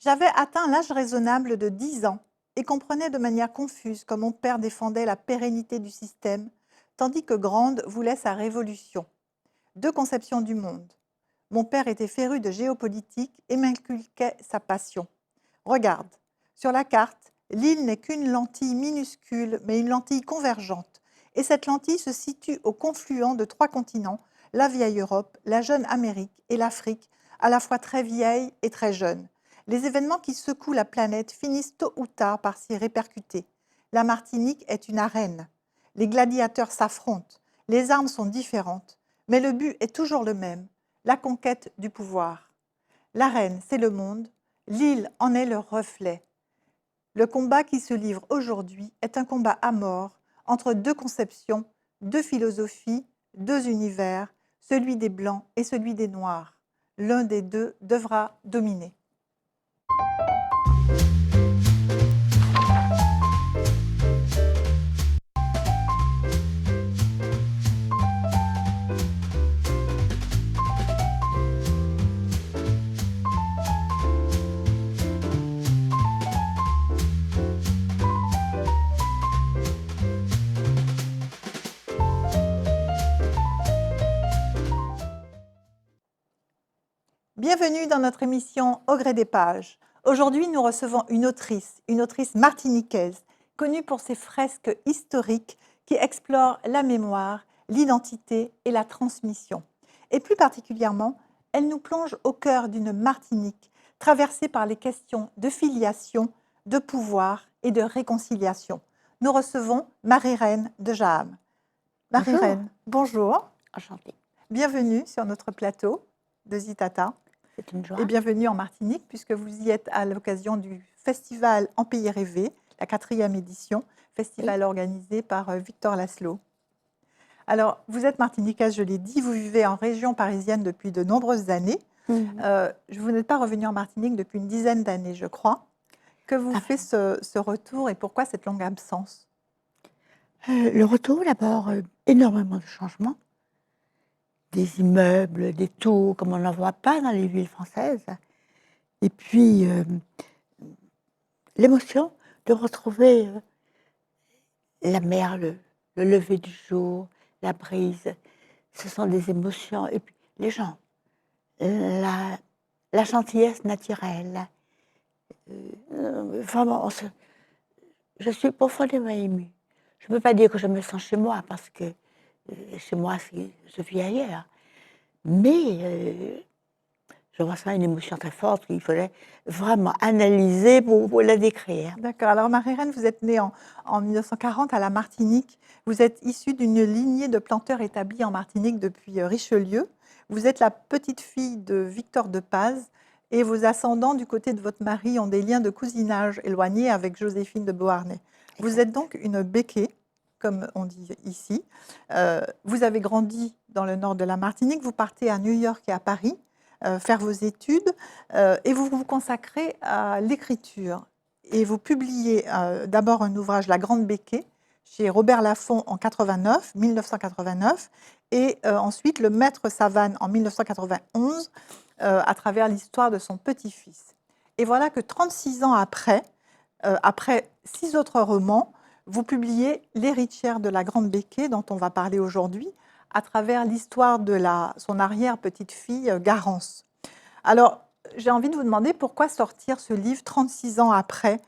J'avais atteint l'âge raisonnable de 10 ans et comprenais de manière confuse comme mon père défendait la pérennité du système, tandis que Grande voulait sa révolution. Deux conceptions du monde. Mon père était féru de géopolitique et m'inculquait sa passion. Regarde, sur la carte, l'île n'est qu'une lentille minuscule, mais une lentille convergente. Et cette lentille se situe au confluent de trois continents, la vieille Europe, la jeune Amérique et l'Afrique, à la fois très vieille et très jeune. Les événements qui secouent la planète finissent tôt ou tard par s'y répercuter. La Martinique est une arène. Les gladiateurs s'affrontent. Les armes sont différentes. Mais le but est toujours le même, la conquête du pouvoir. L'arène, c'est le monde. L'île en est le reflet. Le combat qui se livre aujourd'hui est un combat à mort entre deux conceptions, deux philosophies, deux univers, celui des Blancs et celui des Noirs. L'un des deux devra dominer. Bienvenue dans notre émission Au gré des pages. Aujourd'hui, nous recevons une autrice martiniquaise, connue pour ses fresques historiques qui explorent la mémoire, l'identité et la transmission. Et plus particulièrement, elle nous plonge au cœur d'une Martinique traversée par les questions de filiation, de pouvoir et de réconciliation. Nous recevons Marie-Reine de Jaham. Marie-Reine, bonjour. Enchantée. Bienvenue sur notre plateau de Zitata. C'est une joie. Et bienvenue en Martinique, puisque vous y êtes à l'occasion du festival En Pays Rêvé, la 4e édition, festival organisé par Victor Laszlo. Alors, vous êtes martiniquaise, je l'ai dit, vous vivez en région parisienne depuis de nombreuses années. Vous n'êtes pas revenue en Martinique depuis une dizaine d'années, je crois. Que vous fait ce retour et pourquoi cette longue absence? Le retour, d'abord, énormément de changements. Des immeubles, des tours, comme on n'en voit pas dans les villes françaises. Et puis, l'émotion de retrouver la mer, le lever du jour, la brise. Ce sont des émotions. Et puis, les gens, la gentillesse naturelle. Vraiment, je suis profondément émue. Je ne peux pas dire que je me sens chez moi, parce que chez moi, je vis ailleurs. Mais je ressens une émotion très forte qu'il fallait vraiment analyser pour la décrire. D'accord. Alors, Marie-Reine, vous êtes née en 1940 à la Martinique. Vous êtes issue d'une lignée de planteurs établis en Martinique depuis Richelieu. Vous êtes la petite fille de Victor de Paz et vos ascendants du côté de votre mari ont des liens de cousinage éloignés avec Joséphine de Beauharnais. Vous êtes donc une béquée, comme on dit ici. Vous avez grandi dans le nord de la Martinique. Vous partez à New York et à Paris faire vos études et vous vous consacrez à l'écriture. Et vous publiez d'abord un ouvrage, La Grande Béquée, chez Robert Laffont en 1989, et ensuite Le Maître Savane en 1991, à travers l'histoire de son petit-fils. Et voilà que 36 ans après 6 autres romans, vous publiez L'héritière de la Grande Béquée, dont on va parler aujourd'hui, à travers l'histoire de son arrière-petite-fille, Garance. Alors, j'ai envie de vous demander pourquoi sortir ce livre 36 ans après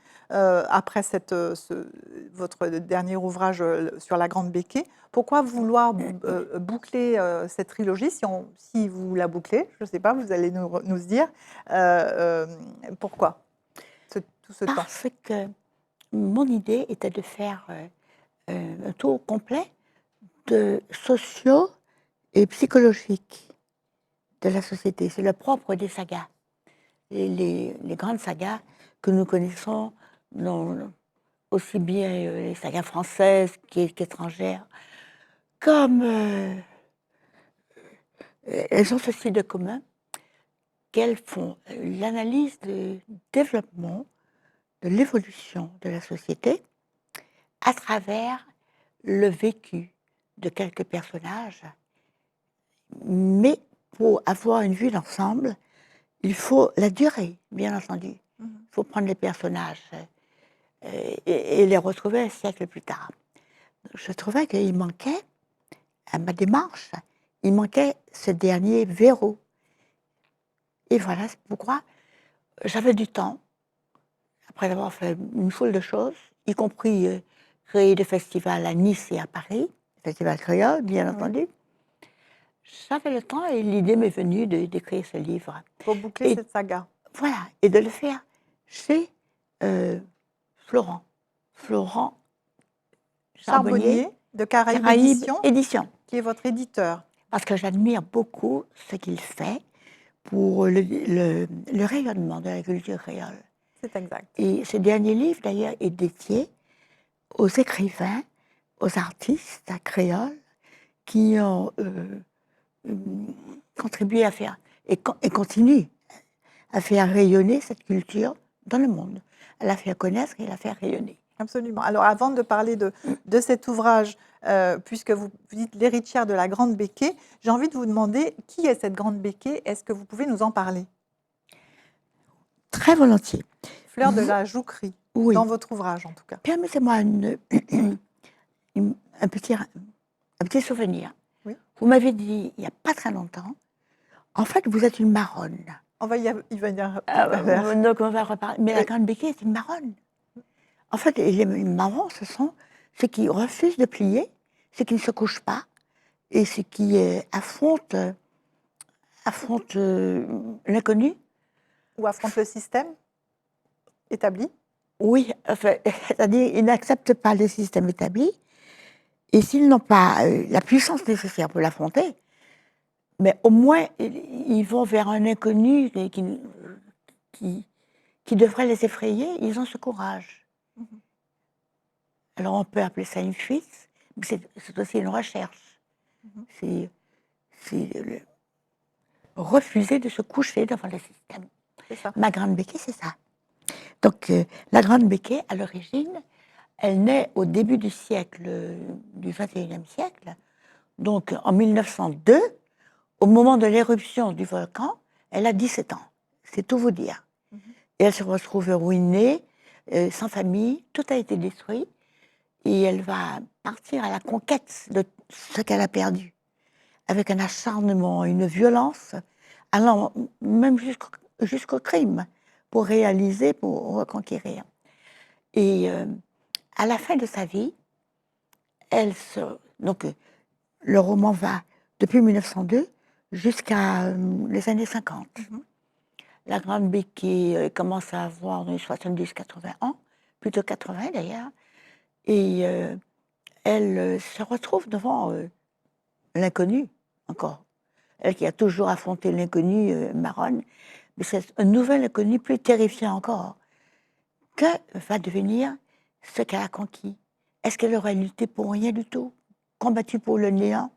votre dernier ouvrage sur la Grande Béquée. Pourquoi vouloir boucler cette trilogie, si vous la bouclez, je ne sais pas, vous allez nous dire. Pourquoi tout ce temps? Parce que mon idée était de faire un tour complet de socio et psychologique de la société. C'est le propre des sagas. Les grandes sagas que nous connaissons, aussi bien les sagas françaises qu'étrangères, comme elles ont ceci de commun, qu'elles font l'analyse du développement, de l'évolution de la société à travers le vécu de quelques personnages. Mais pour avoir une vue d'ensemble, il faut la durée, bien entendu. faut prendre les personnages et les retrouver un siècle plus tard. Je trouvais qu'il manquait, à ma démarche, il manquait ce dernier verrou. Et voilà pourquoi j'avais du temps, après avoir fait une foule de choses, y compris créer des festivals à Nice et à Paris, festival créole, bien entendu. J'avais le temps et l'idée m'est venue d'écrire ce livre. Pour boucler Et cette saga. voilà, et de le faire chez Florent. Florent Charbonnier, de Caraïbes Caraïbes Éditions, Éditions. qui est votre éditeur. Parce que j'admire beaucoup ce qu'il fait pour le rayonnement de la culture créole. C'est exact. Et ce dernier livre, d'ailleurs, est dédié aux écrivains, aux artistes créoles qui ont contribué à faire, et continuent à faire rayonner cette culture dans le monde, à la faire connaître et à la faire rayonner. Absolument. Alors, avant de parler de cet ouvrage, puisque vous dites l'héritière de la Grande Béquée, j'ai envie de vous demander qui est cette Grande Béquée. Est-ce que vous pouvez nous en parler? Très volontiers. Fleur de la Jouquerie, Oui. dans votre ouvrage en tout cas. Permettez-moi un petit souvenir. Oui. Vous m'avez dit, il n'y a pas très longtemps, en fait, vous êtes une marronne. On va y venir tout à l'heure. Donc on va reparler. Mais la Grande Béquée est une marronne. En fait, les marrons, ce sont ceux qui refusent de plier, ceux qui ne se couchent pas, et ceux qui affrontent l'inconnu. Ou affronte le système établi. Oui, enfin, c'est-à-dire ils n'acceptent pas le système établi, et s'ils n'ont pas la puissance nécessaire pour l'affronter, mais au moins ils vont vers un inconnu qui devrait les effrayer, ils ont ce courage. Mm-hmm. Alors on peut appeler ça une fuite, mais c'est aussi une recherche. Mm-hmm. C'est refuser de se coucher devant le système. C'est ça. Ma Grande Béquée, c'est ça. Donc la Grande Béquée, à l'origine, elle naît au début du siècle, du XXIe siècle. Donc en 1902, au moment de l'éruption du volcan, elle a 17 ans. C'est tout vous dire. Mm-hmm. Et elle se retrouve ruinée, sans famille, tout a été détruit. Et elle va partir à la conquête de ce qu'elle a perdu, avec un acharnement, une violence, allant même jusqu'au crime, pour réaliser, pour reconquérir. Et à la fin de sa vie, donc le roman va depuis 1902 jusqu'à les années 50. Mm-hmm. La Grande Béquée commence à avoir 70-80 ans, plutôt 80 d'ailleurs, et elle se retrouve devant l'inconnu, encore. Elle qui a toujours affronté l'inconnu marronne, mais c'est un nouvel inconnu plus terrifiant encore. Que va devenir ce qu'elle a conquis? Est-ce qu'elle aurait lutté pour rien du tout, combattu pour le néant?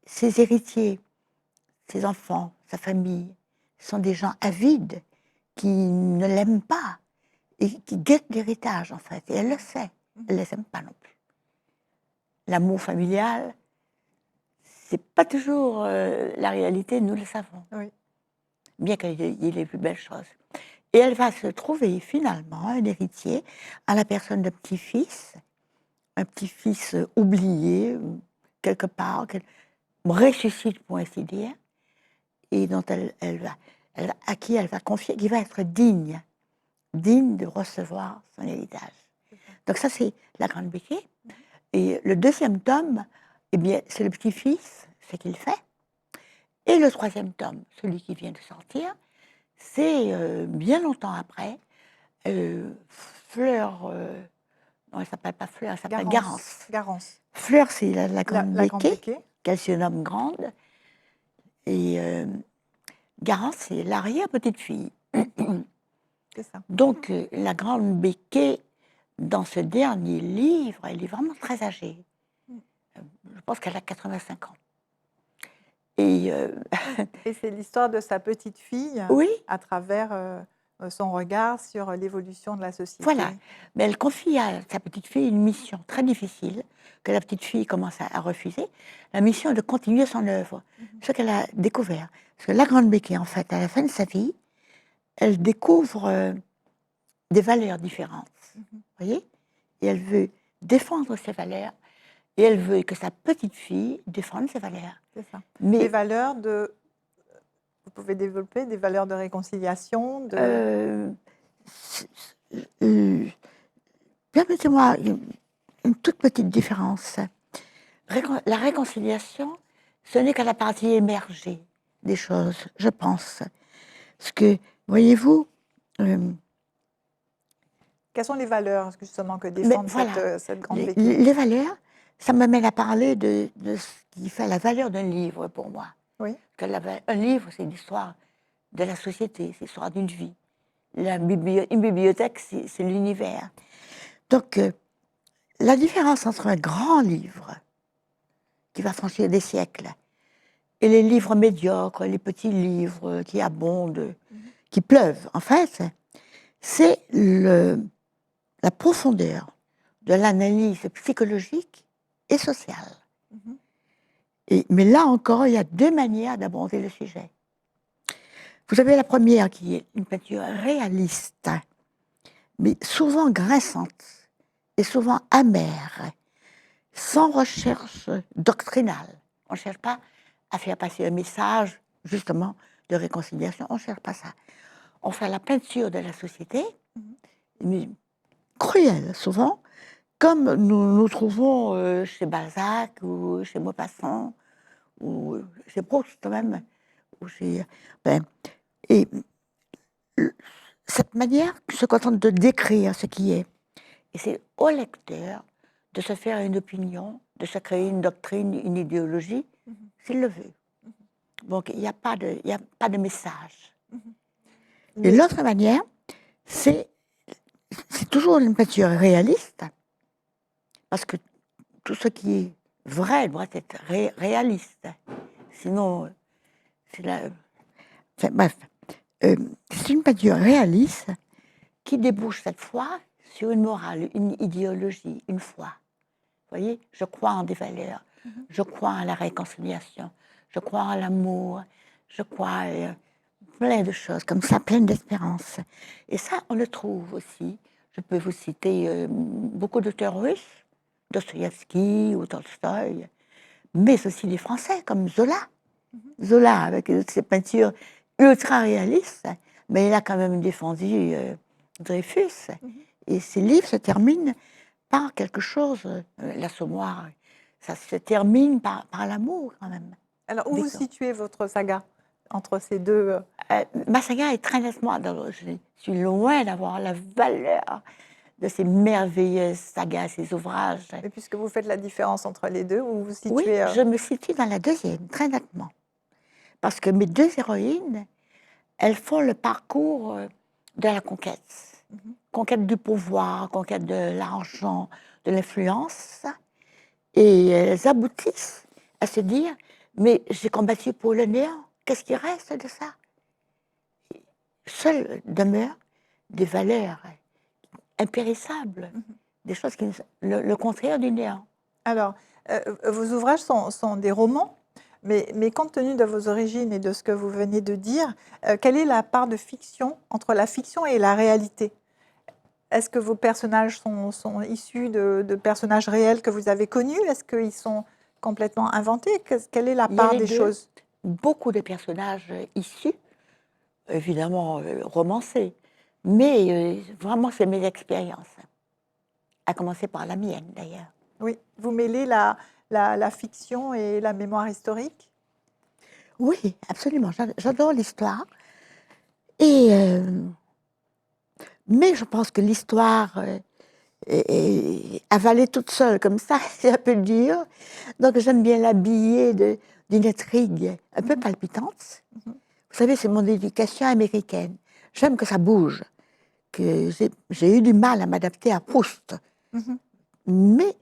Ses héritiers, ses enfants, sa famille, sont des gens avides qui ne l'aiment pas et qui guettent l'héritage, en fait. Et elle le sait, elle ne les aime pas non plus. L'amour familial, c'est pas toujours la réalité, nous le savons. Oui. Bien qu'il y ait les plus belles choses. Et elle va se trouver finalement un héritier à la personne de petit-fils, un petit-fils oublié, quelque part, ressuscite pour ainsi dire, et dont à qui elle va confier, qui va être digne de recevoir son héritage. Donc ça, c'est la Grande Béquée. Et le deuxième tome, eh bien, c'est le petit-fils, ce qu'il fait. Et le troisième tome, celui qui vient de sortir, c'est bien longtemps après, Fleur, non, elle ne s'appelle pas Fleur, elle s'appelle Garance. Fleur, c'est la Grande Béquée, qu'elle se nomme Grande. Et Garance, c'est l'arrière-petite-fille. C'est ça. Donc, la Grande Béquée, dans ce dernier livre, elle est vraiment très âgée. Je pense qu'elle a 85 ans. Et c'est l'histoire de sa petite fille, oui, à travers son regard sur l'évolution de la société. Voilà. Mais elle confie à sa petite fille une mission très difficile, que la petite fille commence à refuser, la mission de continuer son œuvre, ce qu'elle a découvert. Parce que la Grande Béquée, en fait, à la fin de sa vie, elle découvre des valeurs différentes, voyez? Et elle veut défendre ses valeurs, et elle veut que sa petite fille défende ses valeurs. C'est ça. Des Mais valeurs de... Vous pouvez développer des valeurs de réconciliation, de... c- permettez-moi une toute petite différence. La réconciliation, ce n'est qu'à la partie émergée des choses, je pense. Parce que, voyez-vous, Quelles sont les valeurs, justement, que mais défendent voilà, cette grande béquille? les valeurs, ça m'amène à parler de ce qui fait la valeur d'un livre pour moi. Oui. Un livre, c'est l'histoire de la société, c'est l'histoire d'une vie. Une bibliothèque, c'est l'univers. Donc, la différence entre un grand livre qui va franchir des siècles et les livres médiocres, les petits livres qui abondent, qui pleuvent, en fait, c'est la profondeur de l'analyse psychologique et sociale. Mais là encore, il y a deux manières d'aborder le sujet. Vous avez la première qui est une peinture réaliste, mais souvent grinçante et souvent amère, sans recherche doctrinale. On ne cherche pas à faire passer un message, justement, de réconciliation. On ne cherche pas ça. On fait la peinture de la société, mais cruelle souvent, comme nous trouvons chez Balzac ou chez Maupassant ou chez Proust même. Ou chez, ben, et cette manière se contente de décrire ce qui est. Et c'est au lecteur de se faire une opinion, de se créer une doctrine, une idéologie, s'il le veut. Donc, il n'y a pas de message. Et l'autre manière, c'est toujours une peinture réaliste, parce que tout ce qui est vrai doit être réaliste. Sinon, c'est la... Enfin, bref, c'est une peinture réaliste qui débouche cette fois sur une morale, une idéologie, une foi. Vous voyez, je crois en des valeurs, je crois en la réconciliation, je crois en l'amour, je crois plein de choses comme ça, plein d'espérance. Et ça, on le trouve aussi. Je peux vous citer beaucoup d'auteurs russes, Dostoïevski ou Tolstoï, mais aussi des Français comme Zola. Zola, avec ses peintures ultra réalistes, mais il a quand même défendu Dreyfus. Et ses livres se terminent par quelque chose, l'Assommoir, ça se termine par l'amour quand même. Alors, où vous situez votre saga entre ces deux Ma saga est très nettement, je suis loin d'avoir la valeur de ces merveilleuses sagas, ces ouvrages. Et puisque vous faites la différence entre les deux, où vous situez Oui, je me situe dans la deuxième, très nettement. Parce que mes deux héroïnes, elles font le parcours de la conquête. Conquête du pouvoir, conquête de l'argent, de l'influence. Et elles aboutissent à se dire, mais j'ai combattu pour le néant, qu'est-ce qui reste de ça? Seules demeurent des valeurs impérissables, des choses qui le contraire du néant. Alors, vos ouvrages sont des romans, mais compte tenu de vos origines et de ce que vous venez de dire, quelle est la part de fiction entre la fiction et la réalité? Est-ce que vos personnages sont issus de personnages réels que vous avez connus? Est-ce qu'ils sont complètement inventés? Quelle est la part des choses? Beaucoup de personnages issus, évidemment romancés, mais vraiment c'est mes expériences, à commencer par la mienne d'ailleurs. Oui, vous mêlez la fiction et la mémoire historique? Oui, absolument, j'adore l'histoire. Et mais je pense que l'histoire avalée toute seule comme ça, c'est un peu dur. Donc j'aime bien l'habiller d'une intrigue un peu palpitante. Vous savez, c'est mon éducation américaine. J'aime que ça bouge, que j'ai eu du mal à m'adapter à Proust. Mais,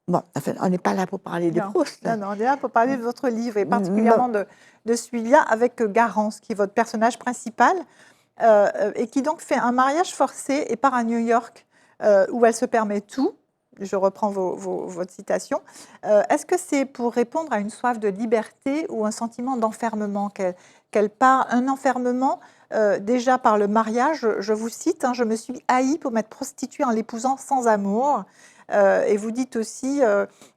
bon, enfin, on n'est pas là pour parler de Proust. Non, on est là pour parler de votre livre, et particulièrement de celui-là avec Garance, qui est votre personnage principal, et qui donc fait un mariage forcé et part à New York, où elle se permet tout. Je reprends votre citation. Est-ce que c'est pour répondre à une soif de liberté ou un sentiment d'enfermement qu'elle part, un enfermement déjà par le mariage, je vous cite, hein, « Je me suis haïe pour m'être prostituée en l'épousant sans amour ». Et vous dites aussi,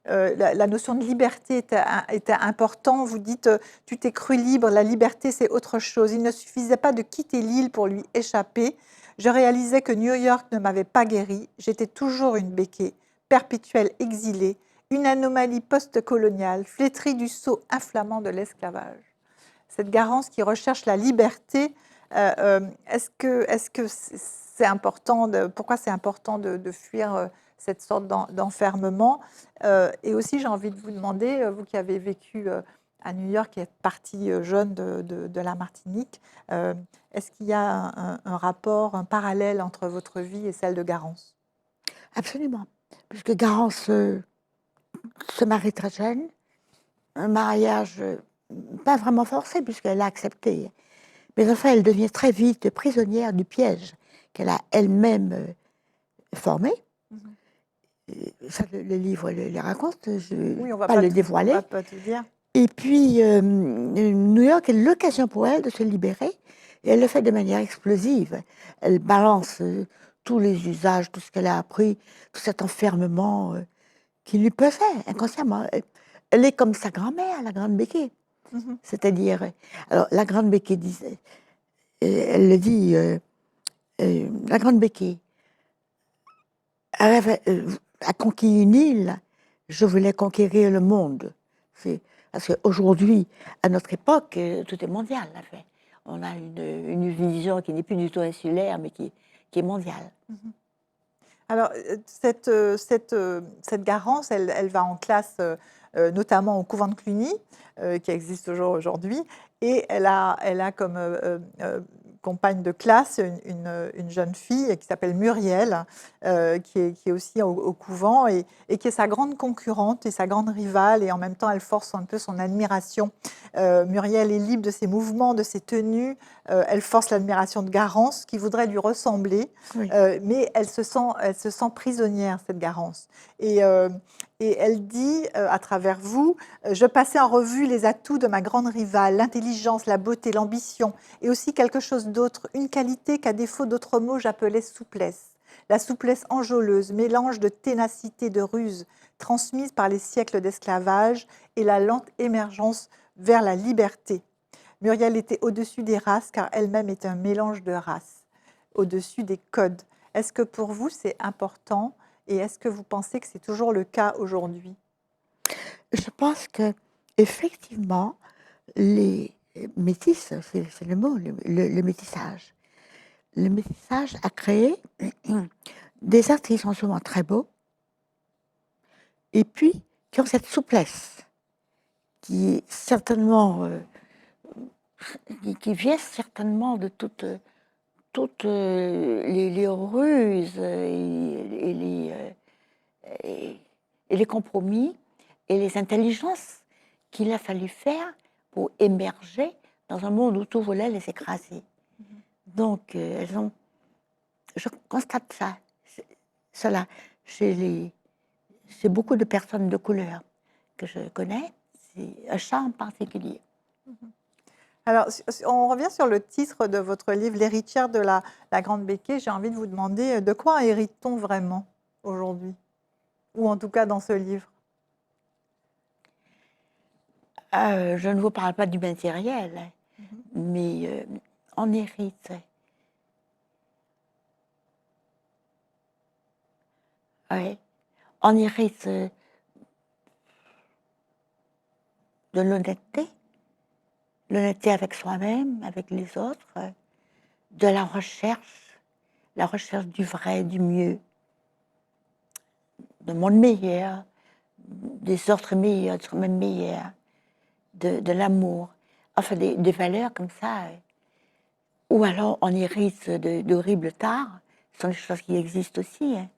la notion de liberté était importante. Vous dites, tu t'es cru libre, la liberté c'est autre chose. Il ne suffisait pas de quitter l'île pour lui échapper. Je réalisais que New York ne m'avait pas guérie. J'étais toujours une béquée, perpétuelle exilée, une anomalie post-coloniale, flétrie du sceau inflammant de l'esclavage. Cette Garance qui recherche la liberté, est-ce que c'est important pourquoi c'est important de fuir cette sorte d'enfermement? Et aussi, j'ai envie de vous demander, vous qui avez vécu à New York et êtes partie jeune de la Martinique, est-ce qu'il y a un rapport, un parallèle entre votre vie et celle de Garance? Absolument. Puisque Garance se marie très jeune, un mariage pas vraiment forcé, puisqu'elle a accepté. Mais enfin, elle devient très vite prisonnière du piège qu'elle a elle-même formé. Ça, le livre le raconte, je ne Oui, vais on va pas le on dévoiler. va pas tout dire. Et puis, New York est l'occasion pour elle de se libérer, et elle le fait de manière explosive. Elle balance tous les usages, tout ce qu'elle a appris, tout cet enfermement qui lui pesait inconsciemment. Elle est comme sa grand-mère, la grande Béquée. Mhm. C'est-à-dire, alors la grande Béquée disait, elle le dit, la grande Béquée a conquis une île, je voulais conquérir le monde. Parce qu'aujourd'hui, à notre époque, tout est mondial. En fait. On a une vision qui n'est plus du tout insulaire, mais qui est mondiale. Alors, cette Garance, elle va en classe, notamment au couvent de Cluny, qui existe toujours aujourd'hui, et elle a comme compagne de classe une jeune fille qui s'appelle Muriel, qui est aussi au couvent, et qui est sa grande concurrente et sa grande rivale, et en même temps, elle force un peu son admiration. Muriel est libre de ses mouvements, de ses tenues, elle force l'admiration de Garance, qui voudrait lui ressembler, Oui. mais elle se sent prisonnière, cette Garance. Et elle dit, à travers vous, je passais en revue les atouts de ma grande rivale, l'intelligence, la beauté, l'ambition, et aussi quelque chose d'autre, une qualité qu'à défaut d'autres mots, j'appelais souplesse. La souplesse enjôleuse, mélange de ténacité, de ruse, transmise par les siècles d'esclavage, et la lente émergence vers la liberté. Muriel était au-dessus des races, car elle-même est un mélange de races, au-dessus des codes. Est-ce que pour vous, c'est important, et est-ce que vous pensez que c'est toujours le cas aujourd'hui? Je pense que effectivement, les métis, c'est le mot, le métissage. Le métissage a créé des artistes qui sont souvent très beaux, et puis qui ont cette souplesse, qui est certainement, qui vient certainement de toutes les ruses et les compromis et les intelligences qu'il a fallu faire pour émerger dans un monde où tout voulait les écraser. Donc, je constate cela chez beaucoup de personnes de couleur que je connais. C'est un charme particulier. Alors, on revient sur le titre de votre livre, L'héritière de la Grande Béquée. J'ai envie de vous demander, de quoi hérite-t-on vraiment aujourd'hui? Ou en tout cas dans ce livre? Je ne vous parle pas du matériel, mais on hérite. Ouais. On hérite de l'honnêteté avec soi-même, avec les autres, de la recherche du vrai, du mieux, de monde meilleur, des autres meilleurs, des même meilleurs, de l'amour, enfin des valeurs comme ça. Ou alors on hérite d'horribles tares, ce sont des choses qui existent aussi. Hein.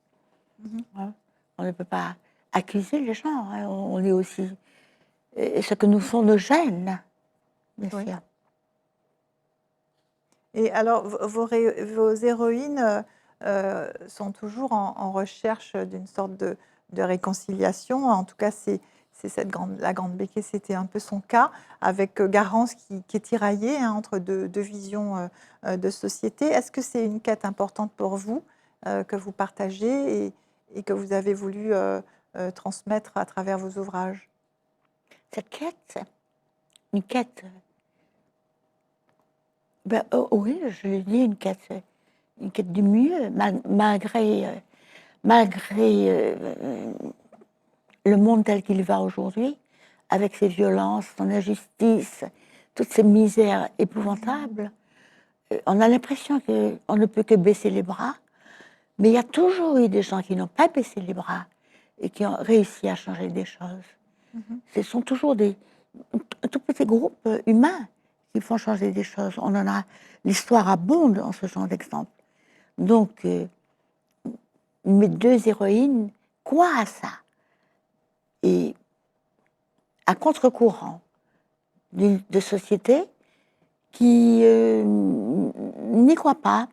Ouais. On ne peut pas accuser les gens, hein. On est aussi ce que nous font nos gènes, bien Oui. sûr. Et alors, vos héroïnes sont toujours en recherche d'une sorte de réconciliation. En tout cas, la Grande Béquée, c'était un peu son cas, avec Garance qui est tiraillée entre deux visions de société. Est-ce que c'est une quête importante pour vous, que vous partagez et que vous avez voulu transmettre à travers vos ouvrages? Cette quête, une quête, oui, je l'ai dit, une quête du mieux, malgré le monde tel qu'il va aujourd'hui, avec ses violences, son injustice, toutes ces misères épouvantables. On a l'impression qu'on ne peut que baisser les bras, mais il y a toujours eu des gens qui n'ont pas baissé les bras et qui ont réussi à changer des choses. Ce sont toujours un tout petit groupe humain qui font changer des choses. On en a, l'histoire abonde en ce genre d'exemple. Donc, mes deux héroïnes croient à ça. Et à contre-courant de société qui n'y croient pas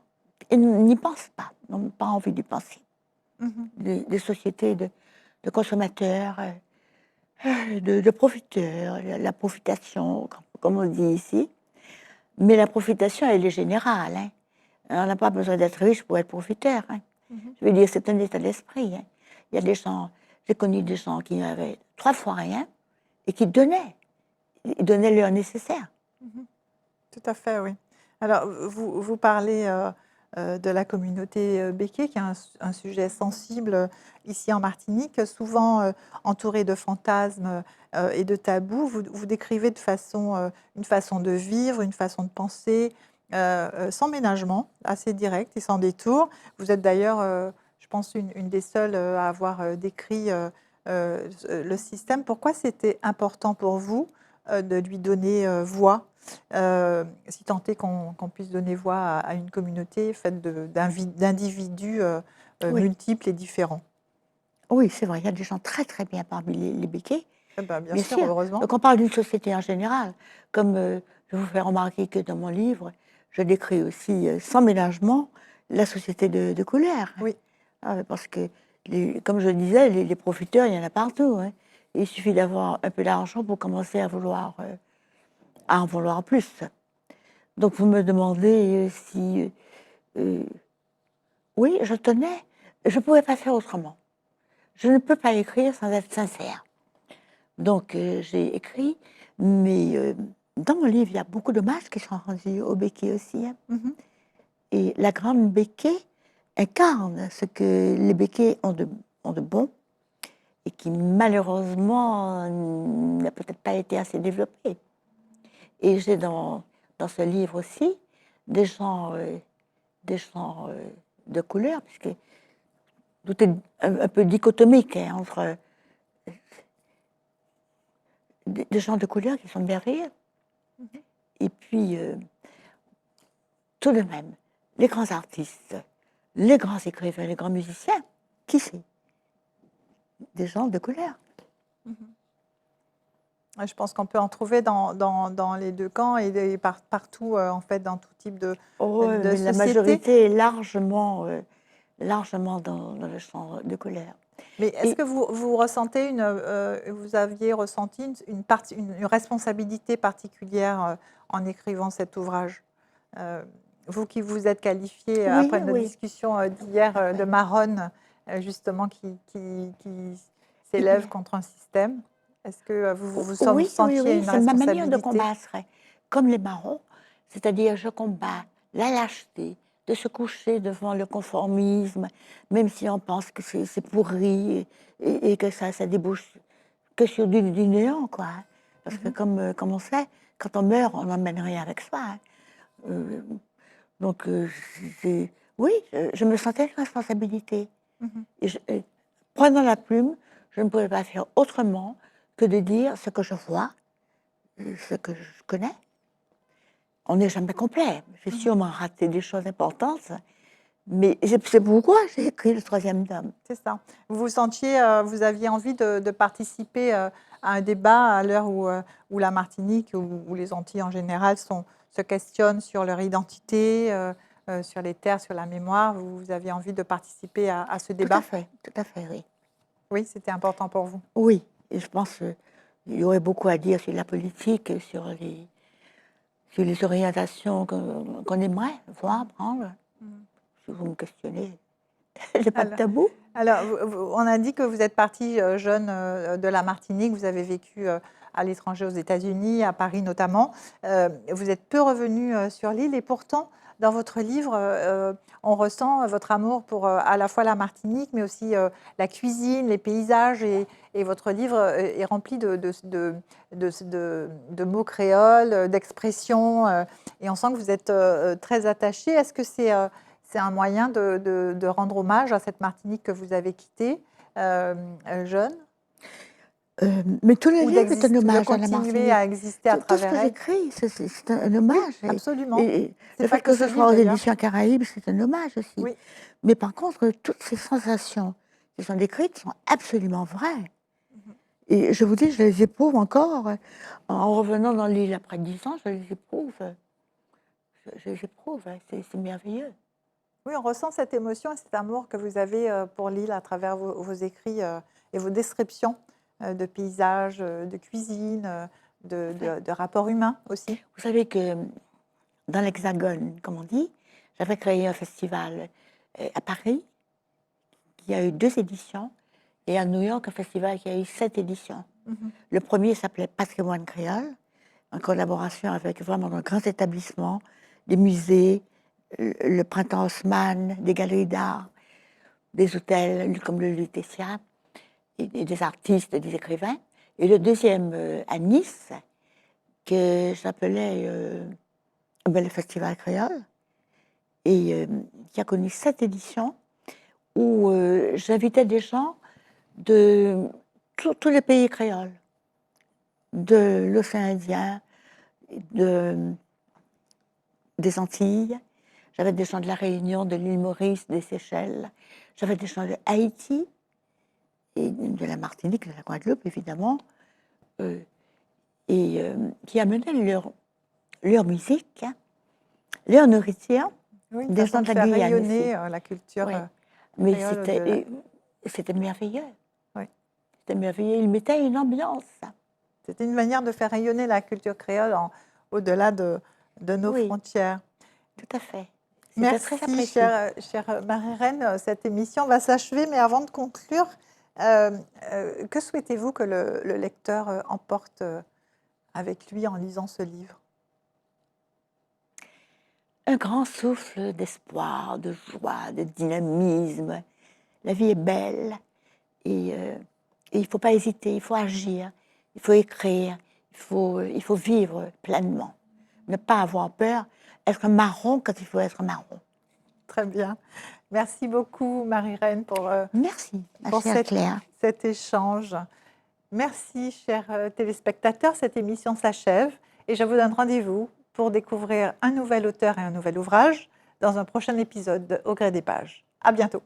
et n'y pensent pas, n'ont pas envie d'y penser. Des sociétés de consommateurs, de profiteurs, la profitation, comme on dit ici. Mais la profitation, elle est générale. Hein. On n'a pas besoin d'être riche pour être profiteur. Hein. Je veux dire, c'est un état d'esprit. Hein. Il y a des gens, j'ai connu des gens qui avaient 3 fois rien et qui donnaient. Ils donnaient leur nécessaire. Tout à fait, oui. Alors, vous parlez de la communauté béquée, qui est un sujet sensible ici en Martinique, souvent entouré de fantasmes et de tabous. Vous décrivez une façon de vivre, une façon de penser, sans ménagement, assez direct et sans détour. Vous êtes d'ailleurs, je pense, une des seules à avoir décrit le système. Pourquoi c'était important pour vous de lui donner voix, si tant est qu'on puisse donner voix à une communauté faite d'individus Oui. multiples et différents? Oui, c'est vrai, il y a des gens très très bien parmi les béquets, Eh ben, bien bien sûr, sûr. heureusement. Donc on parle d'une société en général. Comme je vous fais remarquer que dans mon livre, je décris aussi sans ménagement la société de couleur. Hein. Oui. Parce que, comme je disais, les profiteurs, il y en a partout. Hein. Il suffit d'avoir un peu d'argent pour commencer à en vouloir plus. Donc vous me demandez si... oui, je tenais, je ne pouvais pas faire autrement. Je ne peux pas écrire sans être sincère. Donc j'ai écrit, mais dans mon livre, il y a beaucoup d'hommages qui sont rendus au béquet aussi. Hein. Et la Grande Béquée incarne ce que les béquets ont de bon et qui malheureusement n'a peut-être pas été assez développé. Et j'ai dans ce livre aussi des gens de couleur, puisque tout est un peu dichotomique hein, entre des gens de couleur qui sont merveilleux. Et puis, tout de même, les grands artistes, les grands écrivains, les grands musiciens, qui c'est? Des gens de couleur. Je pense qu'on peut en trouver dans les deux camps et partout, en fait, dans tout type de Mais la société. majorité est largement dans le champ de couleur. Mais est-ce que vous ressentez vous aviez ressenti une responsabilité particulière en écrivant cet ouvrage? Vous qui vous êtes qualifiée, Oui, après notre oui. discussion d'hier, de marronne, justement, qui s'élève contre un système, est-ce que vous sentiez une C'est ma manière de responsabilité? combattre. Comme les marrons, c'est-à-dire je combats la lâcheté de se coucher devant le conformisme, même si on pense que c'est pourri et que ça débouche que sur du néant, quoi. Hein. Parce que comme on sait, quand on meurt, on n'emmène rien avec soi. Hein. Euh, donc, oui, je me sentais une responsabilité. Et prenant la plume, je ne pouvais pas faire autrement que de dire ce que je vois, ce que je connais. On n'est jamais complet. J'ai sûrement raté des choses importantes, mais c'est pourquoi j'ai écrit le 3e tome. C'est ça. Vous sentiez, vous aviez envie de participer à un débat à l'heure où la Martinique, où les Antilles en général se questionnent sur leur identité, sur les terres, sur la mémoire. Vous aviez envie de participer à ce débat? Tout à fait, oui. Oui, c'était important pour vous. Oui, Et je pense qu'il y aurait beaucoup à dire sur la politique, sur les orientations qu'on aimerait voir prendre. Si vous me questionnez, j'ai pas de Alors, tabou. alors, on a dit que vous êtes parti jeune de la Martinique, vous avez vécu à l'étranger aux États-Unis, à Paris notamment. Vous êtes peu revenu sur l'île et pourtant, dans votre livre, on ressent votre amour pour à la fois la Martinique, mais aussi la cuisine, les paysages. Et votre livre est rempli de mots créoles, d'expressions. Et on sent que vous êtes très attaché. Est-ce que c'est un moyen de rendre hommage à cette Martinique que vous avez quittée jeune, Mais tout le ou livre est un de hommage à la continuer Martinique. à exister à Tout ce travers que elle? j'écris, c'est un Oui, hommage. absolument. C'est Le pas fait que que ce ce soit livre aux d'ailleurs. éditions Caraïbes, c'est un hommage aussi. Oui, Mais par contre, toutes ces sensations qui sont décrites sont absolument vraies. Et je vous dis, je les éprouve encore. En revenant dans l'île après 10 ans, je les éprouve. Je les éprouve, c'est merveilleux. oui, on ressent cette émotion et cet amour que vous avez pour l'île à travers vos écrits et vos descriptions de paysages, de cuisine, de rapports humains aussi. Vous savez que dans l'Hexagone, comme on dit, j'avais créé un festival à Paris qui a eu 2 éditions et à New York un festival qui a eu 7 éditions. Mhm. Le premier s'appelait Patrimoine créole, en collaboration avec vraiment de grands établissements, des musées, le Printemps Haussmann, des galeries d'art, des hôtels comme le Lutetia, et des artistes, des écrivains. Et le deuxième à Nice, que j'appelais le Festival créole, et qui a connu 7 éditions, où j'invitais des gens de tous les pays créoles, de l'océan Indien, de, des Antilles. J'avais des gens de la Réunion, de l'île Maurice, des Seychelles. J'avais des gens de Haïti et de la Martinique, de la Guadeloupe, évidemment, euh, qui amenaient leur musique, leur nourriture, Oui, une des façon gens de de la faire Guyane aussi. rayonner la culture Ouais. Mais créole c'était merveilleux. oui. C'était merveilleux. Ils mettaient une ambiance. C'était une manière de faire rayonner la culture créole au-delà de nos Oui, frontières. tout à fait. C'était très Merci, apprécié. chère Marie-Reine. Cette émission va s'achever, mais avant de conclure, que souhaitez-vous que le lecteur emporte avec lui en lisant ce livre? Un grand souffle d'espoir, de joie, de dynamisme. La vie est belle et il ne faut pas hésiter, il faut agir, il faut écrire, il faut vivre pleinement. Ne pas avoir peur, être marron quand il faut être marron. Très bien. Merci beaucoup, Marie-Reine, Merci, ma pour chère Claire. cet échange. Merci, chers téléspectateurs. Cette émission s'achève et je vous donne rendez-vous pour découvrir un nouvel auteur et un nouvel ouvrage dans un prochain épisode de Au gré des pages. À bientôt.